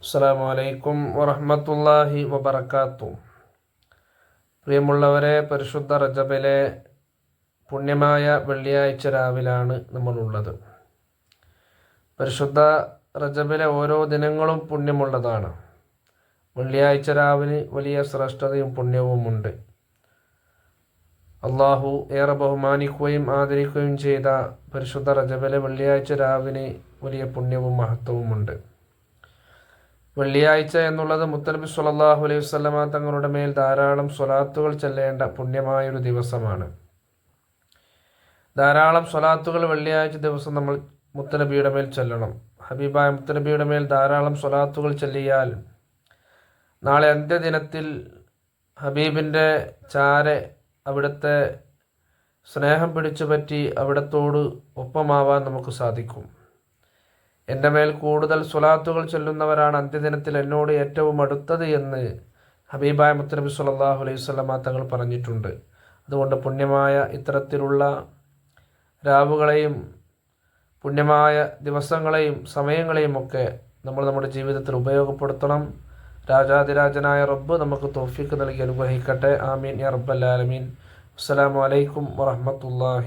അസ്സലാമു അലൈക്കും വറഹ്മത്തുള്ളാഹി വബറകാതുഹു. പ്രിയമുള്ളവരെ, പരിശുദ്ധ റജബിലെ പുണ്യമായ വെള്ളിയാഴ്ച രാവിലാണ് നമ്മളുള്ളത്. പരിശുദ്ധ റജബിലെ ഓരോ ദിനങ്ങളും പുണ്യമുള്ളതാണ്. വെള്ളിയാഴ്ച രാവിന് വലിയ ശ്രേഷ്ഠതയും പുണ്യവുമുണ്ട്. അള്ളാഹു ഏറെ ബഹുമാനിക്കുകയും ആദരിക്കുകയും ചെയ്ത പരിശുദ്ധ റജബിലെ വെള്ളിയാഴ്ച രാവിന് വലിയ പുണ്യവും മഹത്വവുമുണ്ട്. വെള്ളിയാഴ്ച എന്നുള്ളത് മുത്തനബി സ്വല്ലല്ലാഹു അലൈഹി വസല്ലമ തങ്ങളുടെ മേൽ ധാരാളം സ്വലാത്തുകൾ ചൊല്ലേണ്ട പുണ്യമായൊരു ദിവസമാണ്. ധാരാളം സ്വലാത്തുകൾ വെള്ളിയാഴ്ച ദിവസം നമ്മൾ മുത്തനബിയുടെ മേൽ ചൊല്ലണം. ഹബീബായ മുത്തനബിയുടെ മേൽ ധാരാളം സ്വലാത്തുകൾ ചൊല്ലിയാൽ നാളെ അന്ത്യദിനത്തിൽ ഹബീബിൻ്റെ ചാരെ അവിടുത്തെ സ്നേഹം പിടിച്ചു പറ്റി അവിടത്തോട് ഒപ്പമാവാൻ നമുക്ക് സാധിക്കും. എൻ്റെ മേൽ കൂടുതൽ സ്വലാത്തുകൾ ചൊല്ലുന്നവരാണ് അന്ത്യദിനത്തിൽ എന്നോട് ഏറ്റവും അടുത്തത് എന്ന് ഹബീബായ മുത്തനബി സ്വല്ലല്ലാഹു അലൈഹി വസല്ലമ തങ്ങൾ പറഞ്ഞിട്ടുണ്ട്. അതുകൊണ്ട് പുണ്യമായ ഇത്തരത്തിലുള്ള രാവുകളെയും പുണ്യമായ ദിവസങ്ങളെയും സമയങ്ങളെയും ഒക്കെ നമ്മൾ നമ്മുടെ ജീവിതത്തിൽ ഉപയോഗപ്പെടുത്തണം. രാജാതിരാജനായ റബ്ബ് നമുക്ക് തൗഫീഖ് നൽകി അനുഗ്രഹിക്കട്ടെ. ആമീൻ യാ റബ്ബൽ ആലമീൻ. അസ്സലാമു അലൈക്കും വറഹ്മത്തുള്ളാഹി.